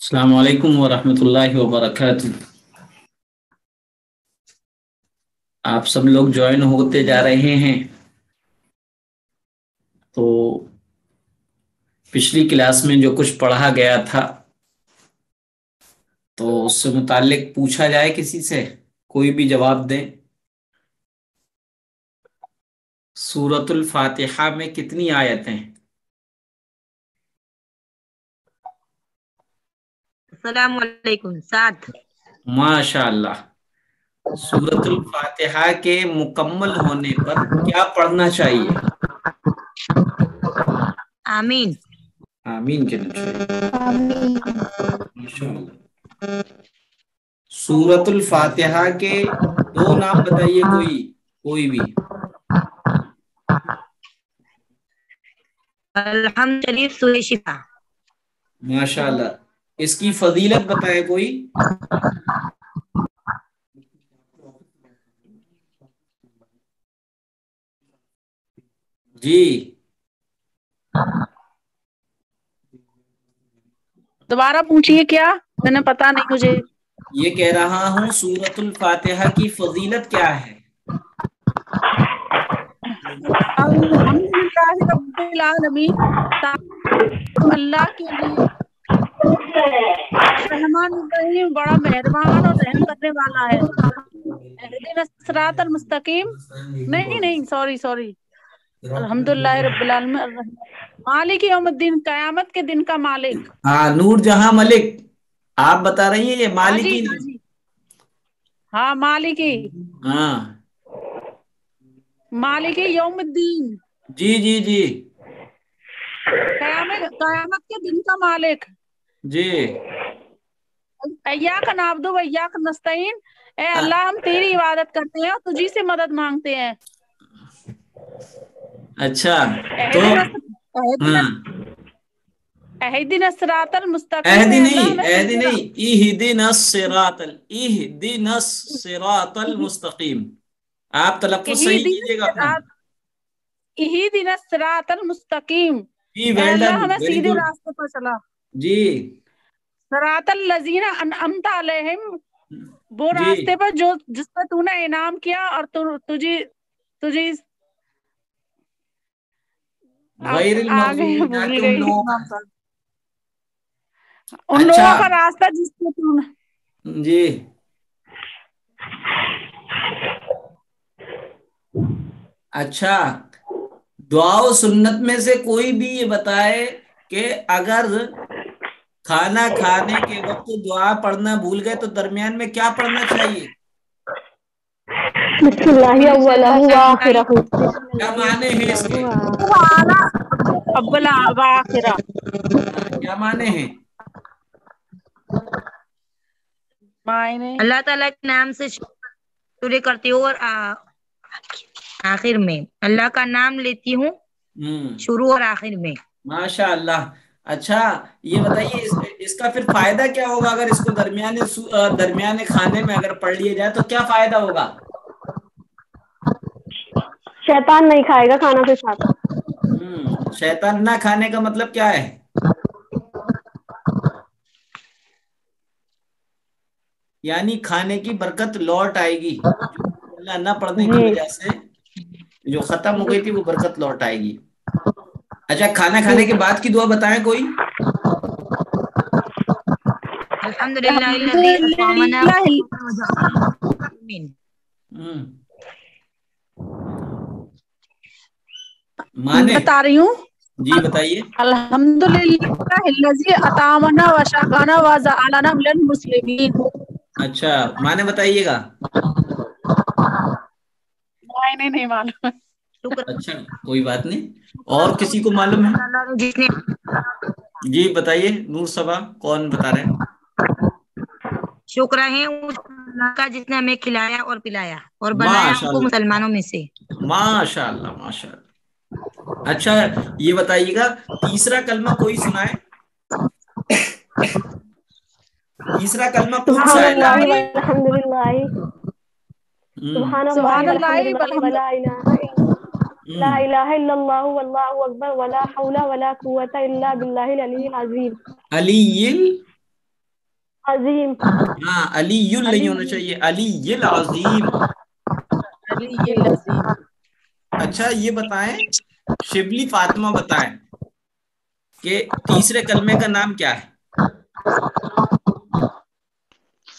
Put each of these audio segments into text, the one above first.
السلام علیکم ورحمۃ اللہ وبرکاتہ۔ آپ سب لوگ جوائن ہوتے جا رہے ہیں، تو پچھلی کلاس میں جو کچھ پڑھا گیا تھا تو اس سے متعلق پوچھا جائے کسی سے، کوئی بھی جواب دیں۔ سورۃ الفاتحہ میں کتنی آیتیں؟ السلام علیکم 7۔ ماشاء اللہ۔ سورۃ الفاتحہ کے مکمل ہونے پر کیا پڑھنا چاہیے؟ آمین۔ آمین کہنا چاہیے۔ ماشاء اللہ۔ سورۃ الفاتحہ کے دو نام بتائیے، کوئی بھی۔ الحمد شریف سورہ شفا۔ ماشاء اللہ۔ اس کی فضیلت بتائے کوئی۔ جی دوبارہ پوچھیے، کیا؟ میں نے پتا نہیں مجھے۔ یہ کہہ رہا ہوں سورۃ الفاتحہ کی فضیلت کیا ہے؟ الحمدللہ رب العالمین، اللہ کے لیے رحمان الرحیم، بڑا مہربان اور رحم کرنے والا ہے۔ اہدنا الصراط المستقیم، نہیں سوری، الحمدللہ رب العالمین، مالک یوم الدین، قیامت کے دن کا مالک۔ ہاں، نور جہاں ملک آپ بتا رہی ہیں، یہ مالکی نہیں۔ ہاں مالکی، ہاں مالکی یوم الدین، جی قیامت کے دن کا مالک۔ جی۔ ایاک نعبد و ایاک نستعین، اے اللہ ہم تیری عبادت کرتے ہیں اور تجھی سے مدد مانگتے ہیں۔ اچھا تو ہاں، اہدنا الصراط المستقیم، اہدی نہیں، اہدنا الصراط المستقیم۔ آپ تلفظ صحیح کیجئے گا اپنا۔ اہدنا الصراط المستقیم، جی، اے ویل اللہ ڈن، ہمیں ویری سیدھے گڈ۔ راستے پر چلا۔ جی صراط الذین انعمت علیہم، وہ جی راستے پر جس پر تو نے انعام کیا اور تجھے غیر المغضوب، بھول ان گئی لوگوں کا۔ ان لوگوں کا راستہ جس کو تو نے۔ جی اچھا، دعا و سنت میں سے کوئی بھی یہ بتائے کہ اگر کھانا کھانے کے وقت دعا پڑھنا بھول گئے تو درمیان میں کیا پڑھنا چاہیے؟ بسم اللہ اولہ وآخرہ۔ کیا معنی ہے اس کے؟ اولا وآخرہ، کیا معنی ہے؟ اللہ تعالیٰ کے نام سے شروع کرتی ہوں اور آخر میں اللہ کا نام لیتی ہوں، شروع اور آخر میں۔ ماشاء اللہ۔ اچھا یہ بتائیے اس کا پھر فائدہ کیا ہوگا اگر اس کو درمیانے کھانے میں اگر پڑھ لیا جائے تو کیا فائدہ ہوگا؟ شیطان نہیں کھائے گا کھانا کے ساتھ۔ شیطان نہ کھانے کا مطلب کیا ہے؟ یعنی کھانے کی برکت لوٹ آئے گی، جو اللہ نہ پڑھنے کی وجہ سے جو ختم ہو گئی تھی وہ برکت لوٹ آئے گی۔ اچھا، کھانا کھانے کے بعد کی دعا بتائیں کوئی۔ الحمدللہ الذی اطعمنا مانے بتا رہی ہوں۔ جی بتائیے۔ الحمدللہ الذی اطعمنا وسقانا وجعلنا من المسلمین۔ اچھا مانے بتائیے گا۔ نہیں معلوم۔ اچھا کوئی بات نہیں، اور کسی کو معلوم ہے؟ جی بتائیے، نور صبا کون بتا رہے ہیں؟ شکر ہے اس اللہ کا جس نے ہمیں کھلایا اور پلایا اور بنایا ہم کو مسلمانوں میں سے۔ ماشاء اللہ ماشاء اللہ۔ اچھا یہ بتائیے گا، تیسرا کلمہ کوئی سنائے؟ تیسرا کلمہ کون سا ہے؟ سبحان اللہ والحمدللہ، سبحان اللہ لا الہ الا اللہ واللہ اکبر ولا حول ولا قوة الا باللہ العلی العظیم۔ علی عظیم. ہاں علی نہیں ہونا چاہیے, علی العظیم. علی العظیم. اچھا یہ بتائیں, شبلی فاطمہ بتائیں کہ تیسرے کلمے کا نام کیا ہے؟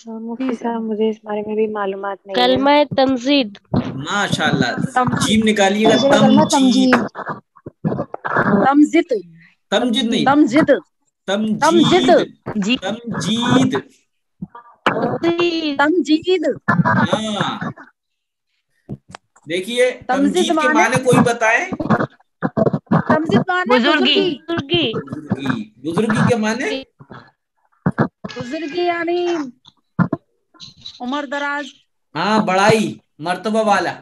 مفتی صاحب مجھے اس بارے میں بھی معلومات نہیں ہے. کلمہ تمجید. ماشاء اللہ, جیم نکالیے گا. تیسرا کلمہ تمجید. تمجید. تمجید نہیں, تمجید. تمجید. تمجید. تمجید. تمجید. ہاں دیکھیے, تمجید تمجید کے معنی کوئی بتائے. تمجید معنی بزرگی. بزرگی. بزرگی کے معنی بزرگی یعنی عمر دراز. ہاں بڑائی, مرتبہ والا.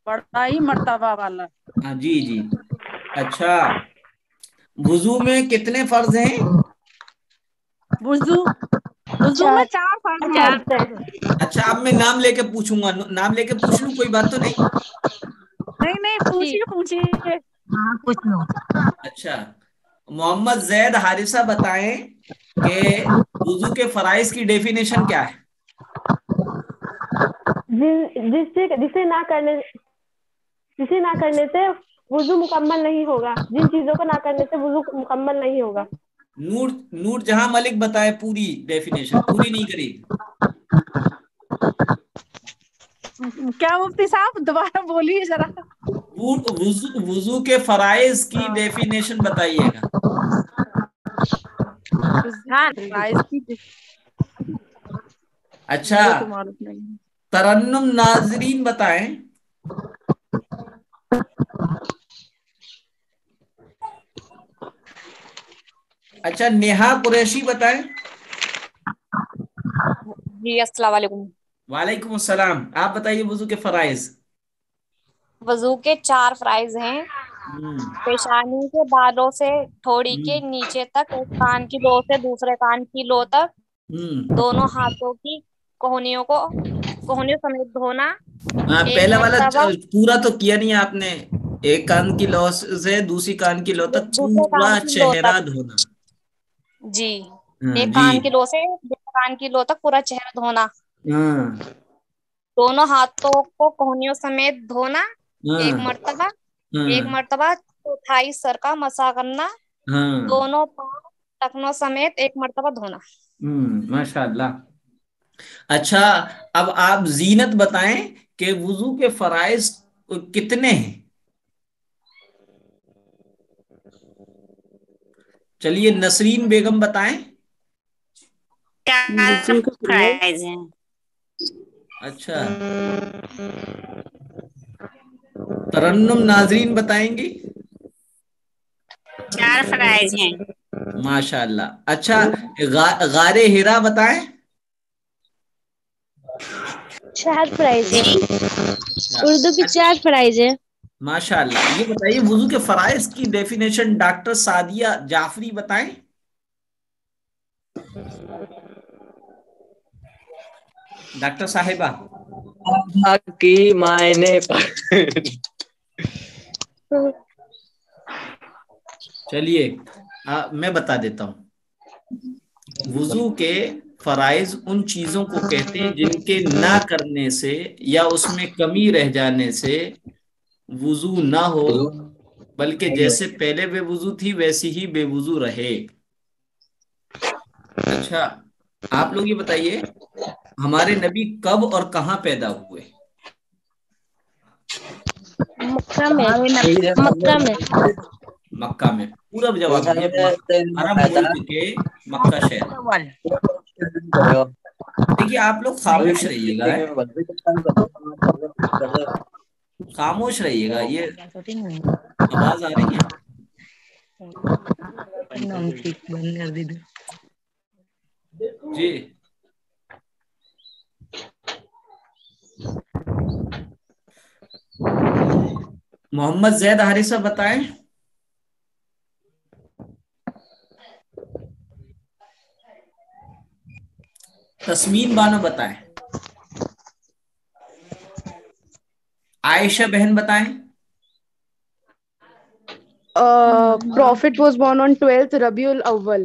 بڑائی مرتبہ والا. ہاں جی جی. اچھا وضو میں کتنے فرض ہیں؟ وضو میں 4 فرض ہیں. اچھا اب میں نام لے کے پوچھوں گا, نام لے کے پوچھ لوں, کوئی بات تو نہیں؟ نہیں پوچھیے. ہاں کچھ لو. اچھا محمد زید حارثہ بتائیں کہ وضو کے فرائض کی ڈیفینیشن کیا ہے؟ جسے نہ کرنے سے وضو مکمل نہیں ہوگا, جن چیزوں کو نہ کرنے سے وضو مکمل نہیں ہوگا. نور جہاں ملک بتائے پوری ڈیفینیشن, پوری نہیں کری. کیا مفتی صاحب دوبارہ بولیے ذرا. وضو کے فرائض کی ڈیفینیشن بتائیے گا. اچھا ترنم ناظرین بتائیں. اچھا نیہا قریشی بتائیں. جی السلام علیکم. وعلیکم السلام. آپ بتائیے وضو کے فرائض. وضو کے 4 فرائض ہیں. پیشانی کے بالوں سے تھوڑی کے نیچے تک, ایک کان کی لو سے دوسرے کان کی لو تک, دونوں ہاتھوں کی کوہنیوں سمیت دھونا. ایک پہلا والا مرتبہ پورا تو کیا نہیں آپ نے. ایک کان کی لو سے دوسری کان کی لو تک دوسرے پورا کان کی لو چہرہ تک. دھونا. جی ہاں ایک جی. کان کی لو سے دوسرے کان کی لو تک پورا چہرہ دھونا. ہاں. دونوں ہاتھوں کو کوہنیوں سمیت دھونا ہاں ایک مرتبہ. ہاں ایک مرتبہ چوتھائی سر کا مسح کرنا. ہاں. دونوں پاؤں ٹخنوں سمیت ایک مرتبہ دھونا. ماشاء اللہ. اچھا اب آپ زینت بتائیں کہ وضو کے فرائض کتنے ہیں؟ چلیے نسرین بیگم بتائیں. 4 فرائض ہیں. اچھا ترنم ناظرین بتائیں گی. 4 فرائض ہیں. ماشاء اللہ. اچھا غار ہرا بتائیں. 4 فرائض ہیں. اچھا اردو کی 4 فرائض ہیں. ماشاء اللہ. یہ بتائیے وضو کے فرائض کی ڈیفینیشن ڈاکٹر سعدیہ جعفری بتائیں. ڈاکٹر صاحبہ. کی معنی چلیے میں بتا دیتا ہوں. وضو کے فرائض ان چیزوں کو کہتے ہیں جن کے نہ کرنے سے یا اس میں کمی رہ جانے سے وضو نہ ہو, بلکہ جیسے پہلے بے وضو تھی ویسی ہی بے وضو رہے. اچھا آپ لوگ یہ بتائیے ہمارے نبی کب اور کہاں پیدا ہوئے؟ مکہ میں. مکہ میں. پورا جواب دیجیے. عرب ملک کے مکہ شہر. دیکھیے آپ لوگ خاموش رہیے گا, خاموش رہیے گا. یہ آواز آ رہی ہے. جی محمد زید حارثہ بتائیں. تسمین بانو بتائیں. عائشہ بہن بتائیں. Prophet was born on 12th Rabiul Awwal.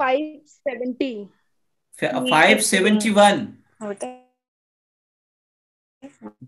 570। 571।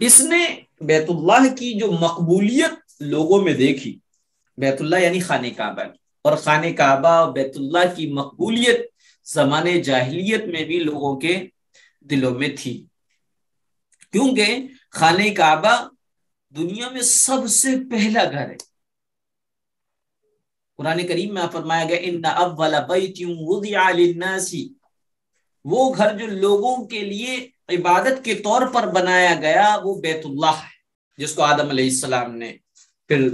اس نے بیت اللہ کی جو مقبولیت لوگوں میں دیکھی، بیت اللہ یعنی خانہ کعبہ کی، اور خانہ کعبہ اور بیت اللہ کی مقبولیت زمانے جاہلیت میں بھی لوگوں کے دلوں میں تھی، کیونکہ خانہ کعبہ دنیا میں سب سے پہلا گھر ہے۔ قرآن کریم میں فرمایا گیا ان اول بیت وضع للناس، وہ گھر جو لوگوں کے لیے عبادت کے طور پر بنایا گیا وہ بیت اللہ ہے، جس کو آدم علیہ السلام نے پھر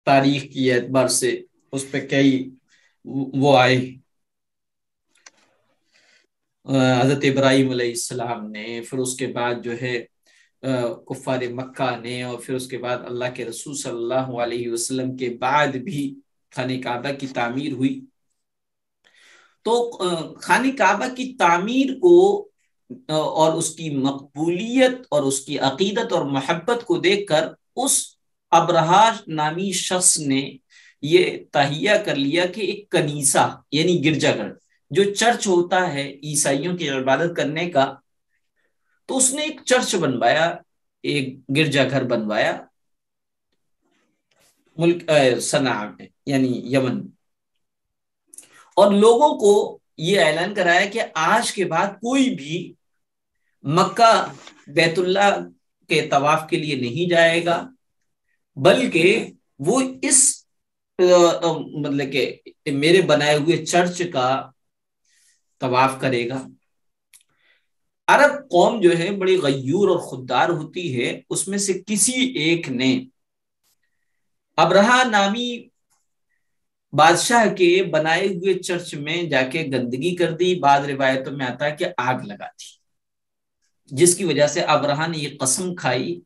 تاریخ کی اعتبار سے اس پہ کئی وہ آئے، حضرت ابراہیم علیہ السلام نے، پھر اس کے بعد جو ہے کفار مکہ نے، اور پھر اس کے بعد اللہ کے رسول صلی اللہ علیہ وسلم کے بعد بھی خانہ کعبہ کی تعمیر ہوئی۔ تو خانہ کعبہ کی تعمیر کو اور اس کی مقبولیت اور اس کی عقیدت اور محبت کو دیکھ کر اس ابرہا نامی شخص نے یہ تہیہ کر لیا کہ ایک کنیسہ یعنی گرجا گھر جو چرچ ہوتا ہے عیسائیوں کی عبادت کرنے کا، تو اس نے ایک چرچ بنوایا، ایک گرجا گھر بنوایا ملک صنعاء میں یعنی یمن، اور لوگوں کو یہ اعلان کرایا کہ آج کے بعد کوئی بھی مکہ بیت اللہ کے طواف کے لیے نہیں جائے گا، بلکہ وہ اس مطلب کہ میرے بنائے ہوئے چرچ کا طواف کرے گا۔ عرب قوم جو ہے بڑی غیور اور خوددار ہوتی ہے، اس میں سے کسی ایک نے ابرہا نامی بادشاہ کے بنائے ہوئے چرچ میں جا کے گندگی کر دی، بعض روایتوں میں آتا ہے کہ آگ لگا دی، جس کی وجہ سے ابرہا نے یہ قسم کھائی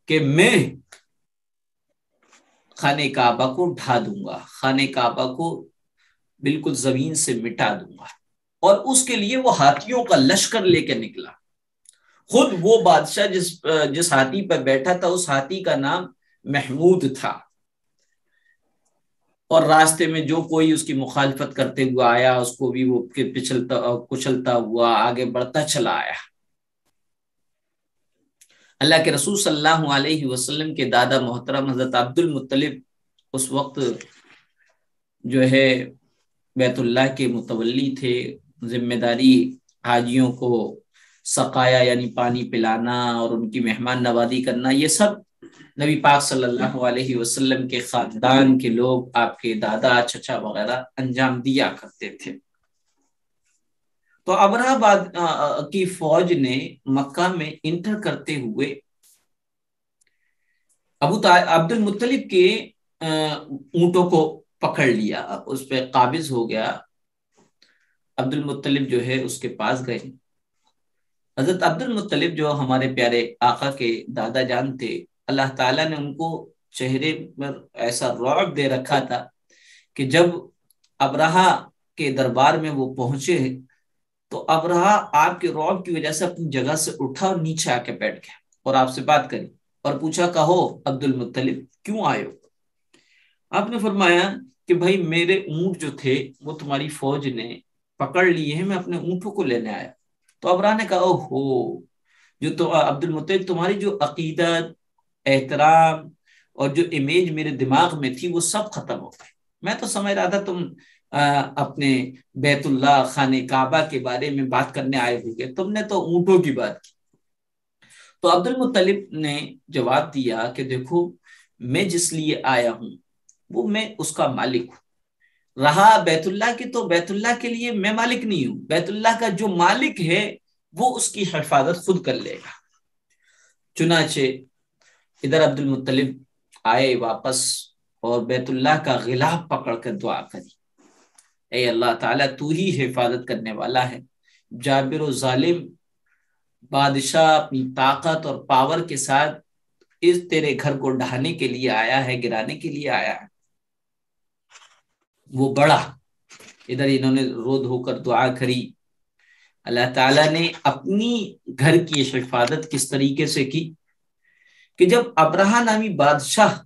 کہ میں خانہ کعبہ کو ڈھا دوں گا، خانہ کعبہ کو بالکل زمین سے مٹا دوں گا، اور اس کے لیے وہ ہاتھیوں کا لشکر لے کے نکلا۔ خود وہ بادشاہ جس ہاتھی پر بیٹھا تھا اس ہاتھی کا نام محمود تھا، اور راستے میں جو کوئی اس کی مخالفت کرتے ہوا آیا اس کو بھی وہ کچلتا ہوا آگے بڑھتا چلا آیا۔ اللہ کے رسول صلی اللہ علیہ وسلم کے دادا محترم حضرت عبد المطلب اس وقت جو ہے بیت اللہ کے متولی تھے، ذمہ داری حاجیوں کو سقایا یعنی پانی پلانا اور ان کی مہمان نوازی کرنا، یہ سب نبی پاک صلی اللہ علیہ وسلم کے خاندان کے لوگ، آپ کے دادا چچا وغیرہ انجام دیا کرتے تھے۔ تو ابرہا کی فوج نے مکہ میں انٹر کرتے ہوئے عبد المطلب کے اونٹوں کو پکڑ لیا، اس پہ قابض ہو گیا۔ عبد المطلب جو ہے اس کے پاس گئے۔ حضرت عبد المطلب جو ہمارے پیارے آقا کے دادا جان تھے، اللہ تعالیٰ نے ان کو چہرے پر ایسا رعب دے رکھا تھا کہ جب ابرہا کے دربار میں وہ پہنچے تو ابرہا آپ کے رعب کی وجہ سے اپنی جگہ سے اٹھا اور نیچے آ کے بیٹھ گیا اور آپ سے بات کری اور پوچھا کہو عبد المطلب کیوں آئے ہو؟ آپ نے فرمایا کہ بھائی میرے اونٹ جو تھے وہ تمہاری فوج نے پکڑ لیے ہیں، میں اپنے اونٹوں کو لینے آیا۔ تو ابرہا نے کہا اوہو، جو تو عبد المطلب تمہاری جو عقیدت، احترام اور جو امیج میرے دماغ میں تھی وہ سب ختم ہو گئے، میں تو سمجھ رہا تھا تم اپنے بیت اللہ خانہ کعبہ کے بارے میں بات کرنے آئے ہوگے، تم نے تو اونٹوں کی بات کی۔ تو عبد المطلب نے جواب دیا کہ دیکھو میں جس لیے آیا ہوں وہ میں اس کا مالک ہوں، رہا بیت اللہ کی تو بیت اللہ کے لیے میں مالک نہیں ہوں، بیت اللہ کا جو مالک ہے وہ اس کی حفاظت خود کر لے گا۔ چنانچہ ادھر عبد المطلب آئے واپس اور بیت اللہ کا غلاف پکڑ کر دعا کری، اے اللہ تعالیٰ تو ہی حفاظت کرنے والا ہے، جابر و ظالم بادشاہ اپنی طاقت اور پاور کے ساتھ اس تیرے گھر کو ڈھانے کے لیے آیا ہے، گرانے کے لیے آیا ہے۔ وہ بڑا ادھر انہوں نے رو دھو کر دعا کری۔ اللہ تعالیٰ نے اپنی گھر کی حفاظت کس طریقے سے کی کہ جب ابرہا نامی بادشاہ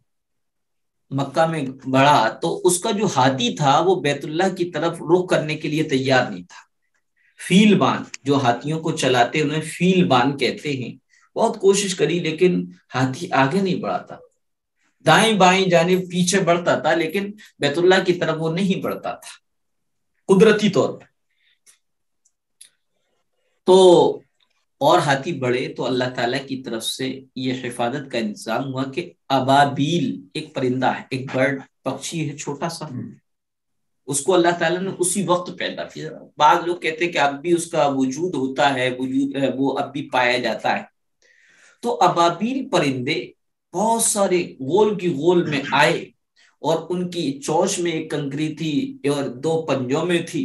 مکہ میں بڑھا تو اس کا جو ہاتھی تھا وہ بیت اللہ کی طرف رخ کرنے کے لیے تیار نہیں تھا۔ فیل بان جو ہاتھیوں کو چلاتے انہیں فیل بان کہتے ہیں، بہت کوشش کری لیکن ہاتھی آگے نہیں بڑھا تھا، دائیں بائیں جانب پیچھے بڑھتا تھا لیکن بیت اللہ کی طرف وہ نہیں بڑھتا تھا قدرتی طور پر۔ تو اور ہاتھی بڑھے تو اللہ تعالیٰ کی طرف سے یہ حفاظت کا انتظام ہوا کہ ابابیل ایک پرندہ ہے، ایک برڈ پکشی ہے چھوٹا سا، اس کو اللہ تعالیٰ نے اسی وقت پیدا کیا۔ بعض لوگ کہتے ہیں کہ اب بھی اس کا وجود ہوتا ہے، وجود ہے وہ اب بھی پایا جاتا ہے۔ تو ابابیل پرندے بہت سارے غول کی غول میں آئے اور ان کی چونچ میں ایک کنکری تھی اور 2 پنجوں میں تھی،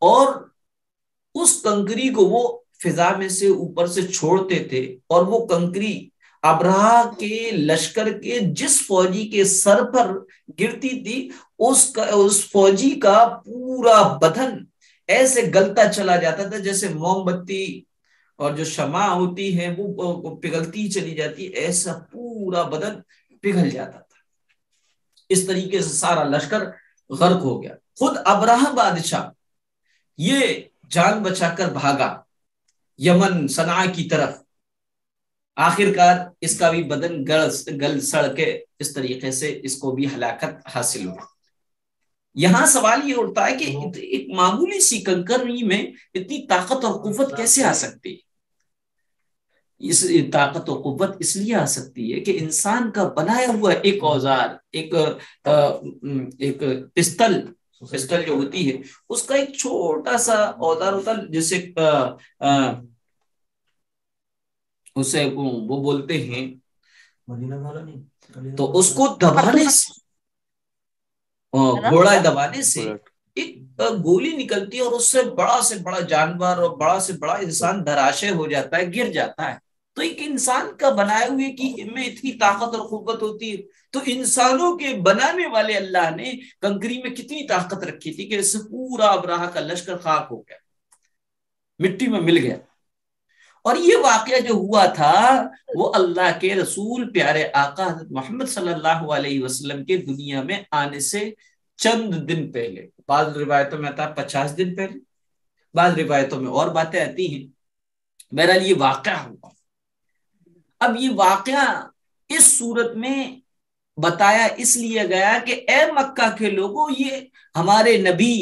اور اس کنکری کو وہ فضا میں سے اوپر سے چھوڑتے تھے، اور وہ کنکری ابرہہ کے لشکر کے جس فوجی کے سر پر گرتی تھی اس فوجی کا پورا بدن ایسے گلتا چلا جاتا تھا جیسے موم بتی اور جو شمع ہوتی ہے وہ پگھلتی چلی جاتی، ایسا پورا بدن پگھل جاتا تھا۔ اس طریقے سے سارا لشکر غرق ہو گیا۔ خود ابرہہ بادشاہ یہ جان بچا کر بھاگا یمن صنعاء کی طرف، آخر کار اس کا بھی بدن گل سڑ کے اس طریقے سے اس کو بھی ہلاکت حاصل ہو۔ یہاں سوال یہ اٹھتا ہے کہ ایک معمولی سی کنکری میں اتنی طاقت اور قوت کیسے آ سکتی؟ اس طاقت و قوت اس لیے آ سکتی ہے کہ انسان کا بنایا ہوا ایک اوزار، ایک پستل جو ہوتی ہے اس کا ایک چھوٹا سا اوزار ہوتا ہے جیسے اسے وہ بولتے ہیں، تو اس کو دبانے سے، گھوڑا دبانے سے ایک گولی نکلتی ہے اور اس سے بڑا جانور اور بڑا سے بڑا انسان دھراشے ہو جاتا ہے، گر جاتا ہے۔ تو ایک انسان کا بنائے ہوئے کی میں اتنی طاقت اور قوت ہوتی ہے، تو انسانوں کے بنانے والے اللہ نے کنکری میں کتنی طاقت رکھی تھی کہ اس سے پورا ابرہہ کا لشکر خاک ہو گیا، مٹی میں مل گیا۔ اور یہ واقعہ جو ہوا تھا وہ اللہ کے رسول پیارے آقا حضرت محمد صلی اللہ علیہ وسلم کے دنیا میں آنے سے چند دن پہلے، بعض روایتوں میں آتا ہے 50 دن پہلے، بعض روایتوں میں اور باتیں آتی ہیں، بہرحال یہ واقعہ ہوا۔ اب یہ واقعہ اس صورت میں بتایا اس لیے گیا کہ اے مکہ کے لوگوں، یہ ہمارے نبی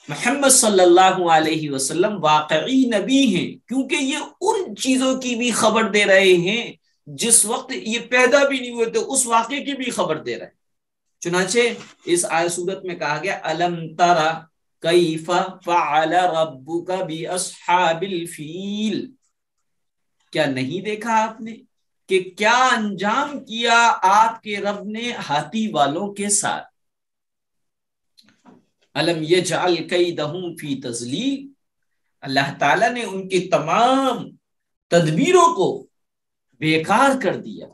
محمد صلی اللہ علیہ وسلم واقعی نبی ہیں، کیونکہ یہ ان چیزوں کی بھی خبر دے رہے ہیں جس وقت یہ پیدا بھی نہیں ہوئے تھے، اس واقعے کی بھی خبر دے رہے ہیں۔ چنانچہ اس آیت صورت میں کہا گیا الم ترى کیف فعل ربک باصحاب الفیل، کیا نہیں دیکھا آپ نے کہ کیا انجام کیا آپ کے رب نے ہاتھی والوں کے ساتھ؟ الم یجعل کیدہم فی تضلیل، اللہ تعالیٰ نے ان کی تمام تدبیروں کو بیکار کر دیا۔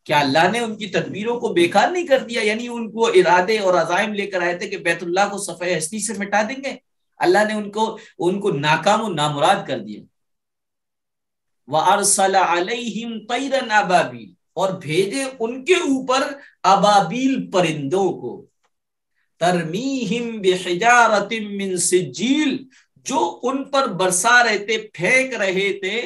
کیا اللہ نے ان کی تدبیروں کو بیکار نہیں کر دیا؟ یعنی ان کو ارادے اور عزائم لے کر آئے تھے کہ بیت اللہ کو صفحہ ہستی سے مٹا دیں گے، اللہ نے ان کو ناکام و نامراد کر دیا۔ وَأَرْسَلَ عَلَيْهِمْ طَيْرًا أَبَابِيلَ، اور بھیجے ان کے اوپر ابابیل پرندوں کو، ترمیہم بحجارۃ من سجیل، جو ان پر برسا رہے تھے، پھینک رہے تھے،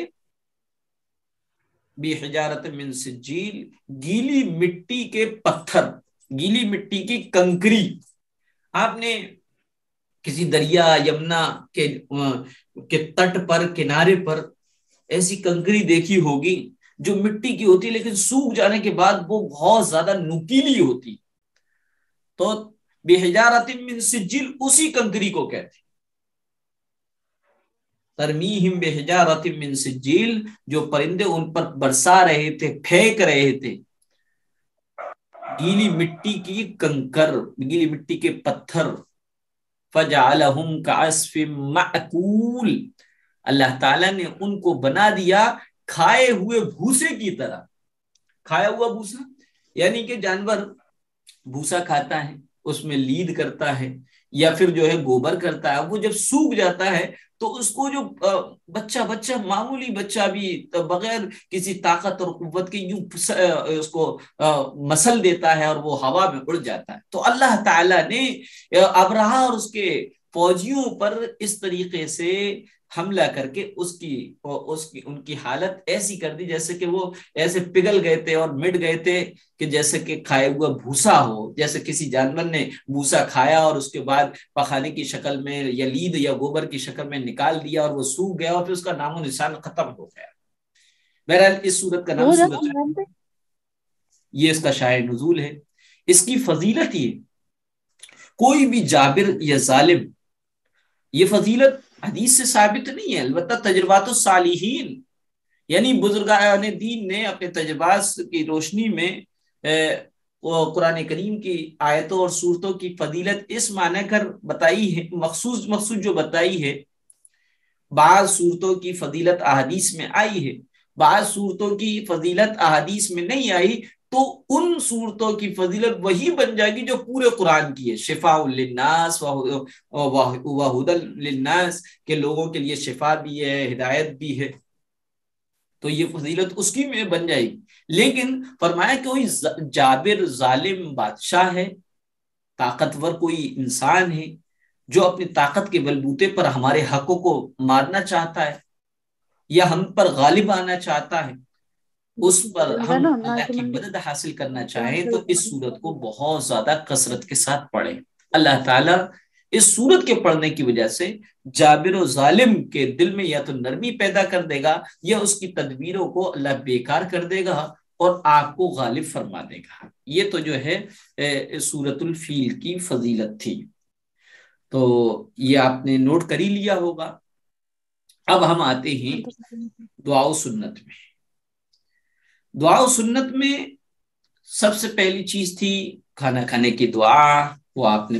بحجارۃ من سجیل، گیلی مٹی کے پتھر، گیلی مٹی کی کنکری۔ آپ نے کسی دریا یمنا کے تٹ پر، کنارے پر ایسی کنکری دیکھی ہوگی جو مٹی کی ہوتی لیکن سوکھ جانے کے بعد وہ بہت زیادہ نوکیلی ہوتی، تو بحجارۃ من سجیل اسی کنکری کو کہتے، ترمیہم بحجارۃ من سجیل، جو پرندے ان پر برسا رہے تھے، پھینک رہے تھے گیلی مٹی کی کنکر، گیلی مٹی کے پتھر، فجعلہم کعصف مأکول، اللہ تعالیٰ نے ان کو بنا دیا کھائے ہوئے بھوسے کی طرح۔ کھایا ہوا بھوسا یعنی کہ جانور بھوسا کھاتا ہے، اس میں لید کرتا ہے یا پھر جو ہے گوبر کرتا ہے، وہ جب سوکھ جاتا ہے تو اس کو جو بچہ معمولی بچہ بھی بغیر کسی طاقت اور قوت کے یوں اس کو مسل دیتا ہے اور وہ ہوا میں اڑ جاتا ہے۔ تو اللہ تعالیٰ نے ابرہہ اور اس کے فوجیوں پر اس طریقے سے حملہ کر کے ان کی حالت ایسی کر دی جیسے کہ وہ ایسے پگھل گئے تھے اور مٹ گئے تھے کہ جیسے کہ کھائے ہوا بھوسا ہو، جیسے کسی جانور نے بھوسا کھایا اور اس کے بعد پخانے کی شکل میں یا لید یا گوبر کی شکل میں نکال دیا اور وہ سوکھ گیا اور پھر اس کا نام و نشان ختم ہو گیا۔ بہرحال اس سورت کا نام سورت، یہ اس کا شائع نزول ہے۔ اس کی فضیلت یہ، کوئی بھی جابر یا ظالم، یہ فضیلت حدیث سے ثابت نہیں ہے، البتہ تجربات الصالحین یعنی بزرگان دین نے اپنے تجربات کی روشنی میں قرآن کریم کی آیتوں اور صورتوں کی فضیلت اس معنی کر بتائی ہے، مخصوص جو بتائی ہے۔ بعض صورتوں کی فضیلت احادیث میں آئی ہے، بعض صورتوں کی فضیلت احادیث میں نہیں آئی، تو ان صورتوں کی فضیلت وہی بن جائے گی جو پورے قرآن کی ہے، شفاء للناس وہدی للناس، کہ لوگوں کے لیے شفا بھی ہے، ہدایت بھی ہے، تو یہ فضیلت اس کی میں بن جائے گی۔ لیکن فرمایا کہ کوئی جابر ظالم بادشاہ ہے، طاقتور کوئی انسان ہے جو اپنی طاقت کے بلبوتے پر ہمارے حقوں کو مارنا چاہتا ہے یا ہم پر غالب آنا چاہتا ہے، اس پر ہم اللہ کی مدد حاصل کرنا چاہیں تو اس سورت کو بہت زیادہ کثرت کے ساتھ پڑھیں۔ اللہ تعالیٰ اس سورت کے پڑھنے کی وجہ سے جابر و ظالم کے دل میں یا تو نرمی پیدا کر دے گا یا اس کی تدبیروں کو اللہ بیکار کر دے گا اور آپ کو غالب فرما دے گا۔ یہ تو جو ہے سورت الفیل کی فضیلت تھی، تو یہ آپ نے نوٹ کر ہی لیا ہوگا۔ اب ہم آتے ہیں دعا و سنت میں۔ دعا و سنت میں سب سے پہلی چیز تھی کھانا کھانے کی دعا، وہ آپ نے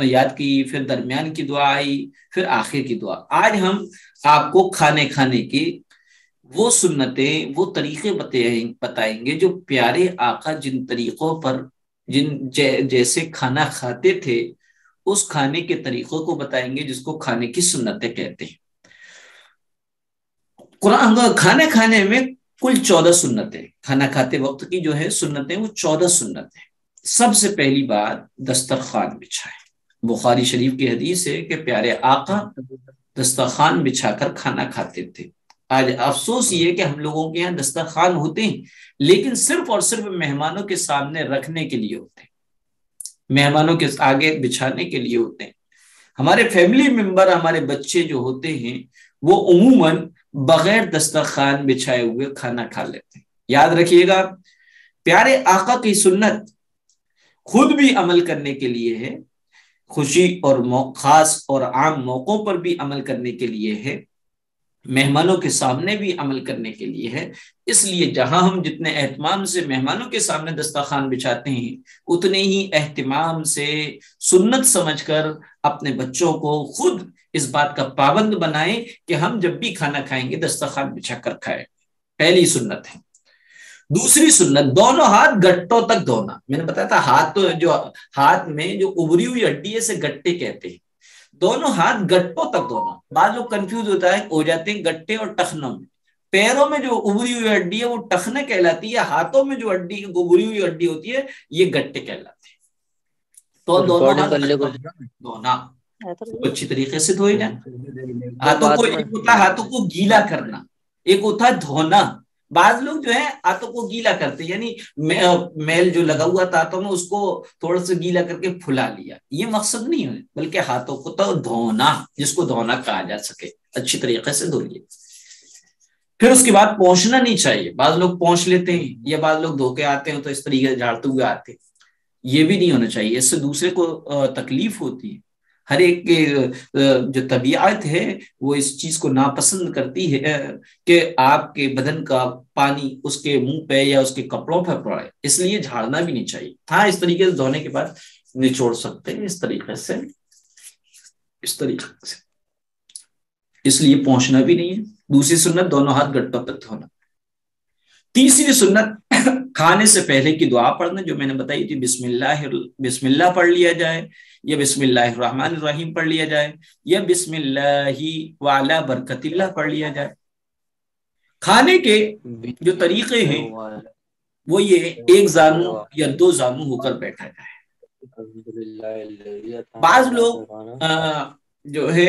یاد کی، پھر درمیان کی دعا آئی، پھر آخر کی دعا۔ آج ہم آپ کو کھانے کی وہ سنتیں، وہ طریقے بتائیں گے جو پیارے آقا جن طریقوں پر جیسے کھانا کھاتے تھے اس کھانے کے طریقوں کو بتائیں گے جس کو کھانے کی سنتیں کہتے ہیں۔ قرآن کھانے کھانے میں کل 14 سنتیں، کھانا کھاتے وقت کی جو ہے سنتیں وہ 14 سنتیں۔ سب سے پہلی بات دسترخوان بچھائے۔ بخاری شریف کی حدیث ہے کہ پیارے آقا دسترخوان بچھا کر کھانا کھاتے تھے۔ آج افسوس یہ کہ ہم لوگوں کے یہاں دسترخوان ہوتے ہیں لیکن صرف اور صرف مہمانوں کے سامنے رکھنے کے لیے ہوتے ہیں، مہمانوں کے آگے بچھانے کے لیے ہوتے ہیں۔ ہمارے فیملی ممبر، ہمارے بچے جو ہوتے ہیں وہ عموماً بغیر دسترخوان بچھائے ہوئے کھانا کھا لیتے ہیں۔ یاد رکھیے گا، پیارے آقا کی سنت خود بھی عمل کرنے کے لیے ہے، خوشی اور خاص اور عام موقعوں پر بھی عمل کرنے کے لیے ہے، مہمانوں کے سامنے بھی عمل کرنے کے لیے ہے۔ اس لیے جہاں ہم جتنے اہتمام سے مہمانوں کے سامنے دسترخوان بچھاتے ہیں اتنے ہی اہتمام سے سنت سمجھ کر اپنے بچوں کو خود اس بات کا پابند بنائیں کہ ہم جب بھی کھانا کھائیں گے دسترخوان بچھا کر کھائیں۔ پہلی سنت ہے۔ دوسری سنت دونوں ہاتھ گٹوں تک دھونا۔ میں نے بتایا تھا ہاتھ میں جو ابری ہوئی ہڈی ہے اسے گٹے کہتے ہیں، دونوں ہاتھ گٹوں تک دھونا۔ بعض لوگ کنفیوز ہو جاتے ہیں گٹے اور ٹخنوں میں۔ پیروں میں جو ابری ہوئی ہڈی ہے وہ ٹخنے کہلاتی ہے، ہاتھوں میں جو ابری ہوئی ہڈی ہوتی ہے یہ گٹے کہلاتے ہیں۔ تو دونوں ہاتھ دھونا اچھی طریقے سے دھوئے جائیں۔ ہاتھوں کو ایک ہوتا ہے ہاتھوں کو گیلا کرنا، ایک ہوتا ہے دھونا۔ بعض لوگ جو ہے ہاتھوں کو گیلا کرتے یعنی میل جو لگا ہوا تھا ہاتھوں میں اس کو تھوڑا سا گیلا کر کے پھلا لیا، یہ مقصد نہیں ہے، بلکہ ہاتھوں کو تو دھونا، جس کو دھونا کہا جا سکے، اچھی طریقے سے دھوئیے۔ پھر اس کے بعد پہنچنا نہیں چاہیے، بعض لوگ پہنچ لیتے ہیں یا بعض لوگ دھو کے آتے ہیں تو اس طریقے سے جھاڑتے ہوئے آتے ہیں، یہ بھی نہیں ہونا چاہیے، اس سے دوسرے کو تکلیف ہوتی ہے۔ ہر ایک کی جو طبیعت ہے وہ اس چیز کو ناپسند کرتی ہے کہ آپ کے بدن کا پانی اس کے منہ پہ یا اس کے کپڑوں پہ پڑے، اس لیے جھاڑنا بھی نہیں چاہیے۔ ہاں اس طریقے سے دھونے کے بعد نچوڑ سکتے ہیں، اس طریقے سے اس لیے پہنچنا بھی نہیں ہے۔ دوسری سنت دونوں ہاتھ گٹوں تک دھونا۔ تیسری سنت کھانے سے پہلے کی دعا پڑھنا، جو میں نے بتائی تھی، بسم اللہ پڑھ لیا جائے یا بسم اللہ الرحمن الرحیم پڑھ لیا جائے یا بسم اللہ وعلی برکت اللہ پڑھ لیا جائے۔ کھانے کے جو طریقے ہیں وہ یہ ایک زانو یا دو زانو ہو کر بیٹھا جائے۔ بعض لوگ جو ہے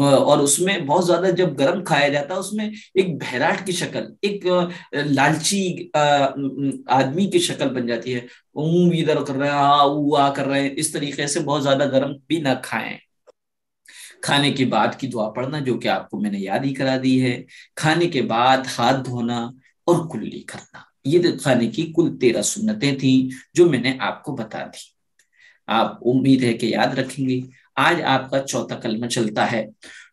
اور اس میں بہت زیادہ جب گرم کھایا جاتا ہے اس میں ایک بہراٹ کی شکل، ایک لالچی آدمی کی شکل بن جاتی ہے، منہ بھی ادھر کر رہے ہیں، آ کر رہے ہیں، اس طریقے سے بہت زیادہ گرم بھی نہ کھائیں۔ کھانے کے بعد کی دعا پڑھنا جو کہ آپ کو میں نے یاد ہی کرا دی ہے، کھانے کے بعد ہاتھ دھونا اور کلی کرنا، یہ کھانے کی کل 13 سنتیں تھیں جو میں نے آپ کو بتا دی۔ آپ امید ہے کہ یاد رکھیں گے۔ آج آپ کا چوتھا کلمہ چلتا ہے۔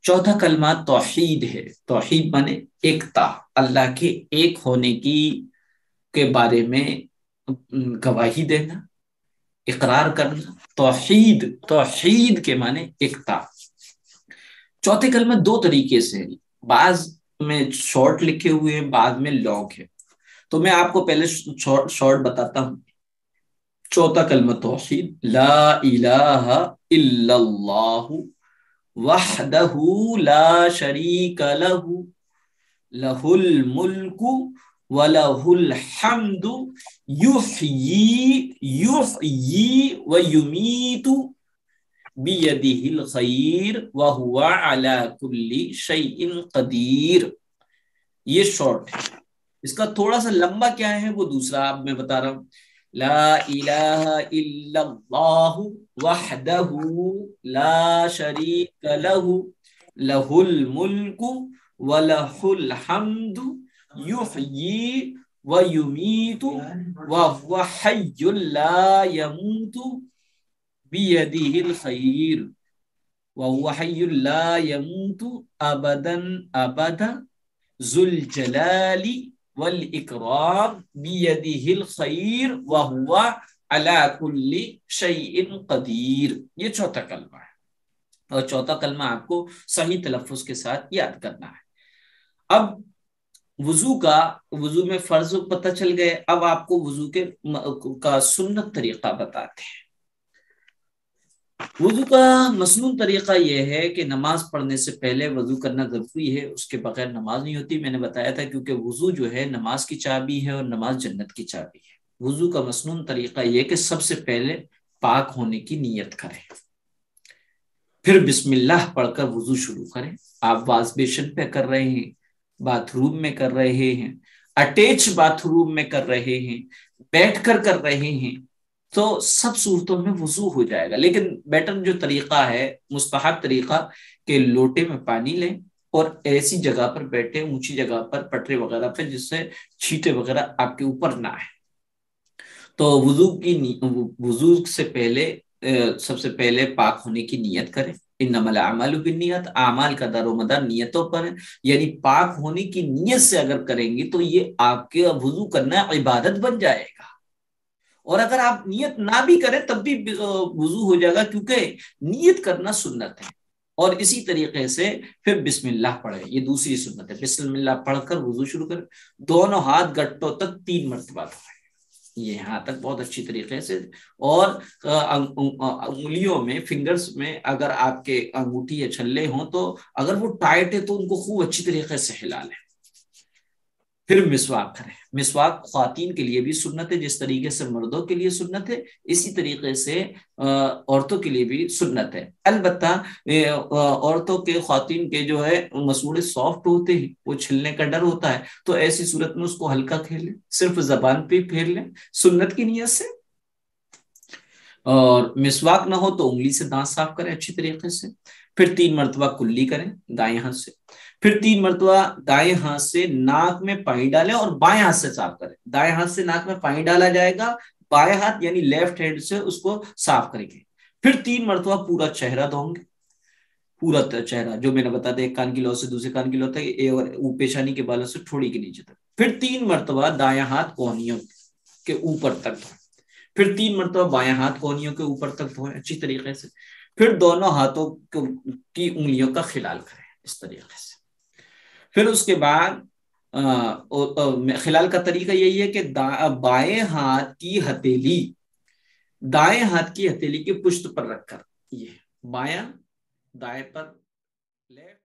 چوتھا کلمہ توحید ہے۔ توحید مانے ایکتا، اللہ کے ایک ہونے کے بارے میں گواہی دینا، اقرار کرنا۔ توحید کے معنی ایکتا۔ چوتھے کلمہ 2 طریقے سے، بعض میں شارٹ لکھے ہوئے ہیں، بعض میں لانگ ہے، تو میں آپ کو پہلے شارٹ بتاتا ہوں۔ چوتھا کلمہ توحید، لا الہ الا اللہ وحدہ لا شریک لہ لہ الملک ولہ الحمد یحیی ویمیت بیدہ الخیر وہو علی کل شیء قدیر۔ یہ شارٹ ہے۔ اس کا تھوڑا سا لمبا کیا ہے وہ دوسرا آپ میں بتا رہا ہوں۔ لا الہ الا اللہ وحدہ لا شریک لہ لہ الملک ولہ الحمد یحیی ویمیت وہو حی لا یموت بیدہ الخیر وہو حی لا یموت ابدا ابدا ذو الجلال والاکرام بیدہ الخیر وہو علی کل شیء قدیر۔ یہ چوتھا کلمہ ہے، اور چوتھا کلمہ آپ کو صحیح تلفظ کے ساتھ یاد کرنا ہے۔ اب وضو میں فرض پتہ چل گئے، اب آپ کو وضو کا سنت طریقہ بتاتے ہیں۔ وضو کا مسنون طریقہ یہ ہے کہ نماز پڑھنے سے پہلے وضو کرنا ضروری ہے، اس کے بغیر نماز نہیں ہوتی۔ میں نے بتایا تھا کیونکہ وضو جو ہے نماز کی چابی ہے، اور نماز جنت کی چابی ہے۔ وضو کا مسنون طریقہ یہ کہ سب سے پہلے پاک ہونے کی نیت کریں، پھر بسم اللہ پڑھ کر وضو شروع کریں۔ آپ واش بیسن پہ کر رہے ہیں، باتھ روم میں کر رہے ہیں، اٹیچ باتھ روم میں کر رہے ہیں، بیٹھ کر کر رہے ہیں، تو سب صورتوں میں وضو ہو جائے گا۔ لیکن بیٹر جو طریقہ ہے، مستحب طریقہ، کہ لوٹے میں پانی لیں اور ایسی جگہ پر بیٹھیں، اونچی جگہ پر، پٹرے وغیرہ پہ، جس سے چھینٹے وغیرہ آپ کے اوپر نہ آئے۔ تو وضو سے پہلے سب سے پہلے پاک ہونے کی نیت کریں۔ انما الاعمال بالنیات، اعمال کا دار و مدار نیتوں پر ہے، یعنی پاک ہونے کی نیت سے اگر کریں گے تو یہ آپ کے وضو کرنا عبادت بن جائے گا۔ اور اگر آپ نیت نہ بھی کریں تب بھی وضو ہو جائے گا، کیونکہ نیت کرنا سنت ہے۔ اور اسی طریقے سے پھر بسم اللہ پڑھیں، یہ دوسری سنت ہے۔ بسم اللہ پڑھ کر وضو شروع کریں، دونوں ہاتھ گٹوں تک 3 مرتبہ دھوئیں، یہ یہاں تک بہت اچھی طریقے سے۔ اور انگلیوں میں، فنگرز میں اگر آپ کے انگوٹھی یا چھلے ہوں تو اگر وہ ٹائٹ ہے تو ان کو خوب اچھی طریقے سے ہلا لیں۔ پھر مسواک کریں۔ مسواک خواتین کے لیے بھی سنت ہے، جس طریقے سے مردوں کے لیے سنت ہے، اسی طریقے سے عورتوں کے لیے بھی سنت ہے۔ البتہ عورتوں کے، خواتین کے جو ہے مسوڑے سافٹ ہوتے ہیں، وہ چھلنے کا ڈر ہوتا ہے، تو ایسی صورت میں اس کو ہلکا کھیر لیں، صرف زبان پہ پھیر لیں سنت کی نیت سے۔ اور مسواک نہ ہو تو انگلی سے دانت صاف کریں اچھی طریقے سے۔ پھر 3 مرتبہ کلی کریں دائیں ہاتھ سے، پھر 3 مرتبہ دائیں ہاتھ سے ناک میں پانی ڈالیں اور بائیں ہاتھ سے صاف کریں۔ دائیں ہاتھ سے ناک میں پانی ڈالا جائے گا، بائیں ہاتھ یعنی لیفٹ ہینڈ سے اس کو صاف کریں گے۔ پھر 3 مرتبہ پورا چہرہ دھویں گے، پورا چہرہ، جو میں نے بتا دیا، ایک کان کی لو سے دوسرے کان کی لو تک، اور پیشانی کے بالوں سے ٹھوڑی کے نیچے تک۔ پھر 3 مرتبہ دائیں ہاتھ کوہنیوں کے اوپر تک دھویں، پھر 3 مرتبہ بائیں ہاتھ کوہنیوں کے اوپر تک دھویں اچھی طریقے سے۔ پھر دونوں ہاتھوں کی انگلیوں کا خلال کریں اس طریقے سے۔ پھر اس کے بعد خلال کا طریقہ یہی ہے کہ بائیں ہاتھ کی ہتھیلی دائیں ہاتھ کی ہتھیلی کی پشت پر رکھ کر، یہ بایاں دائیں پر، لیفٹ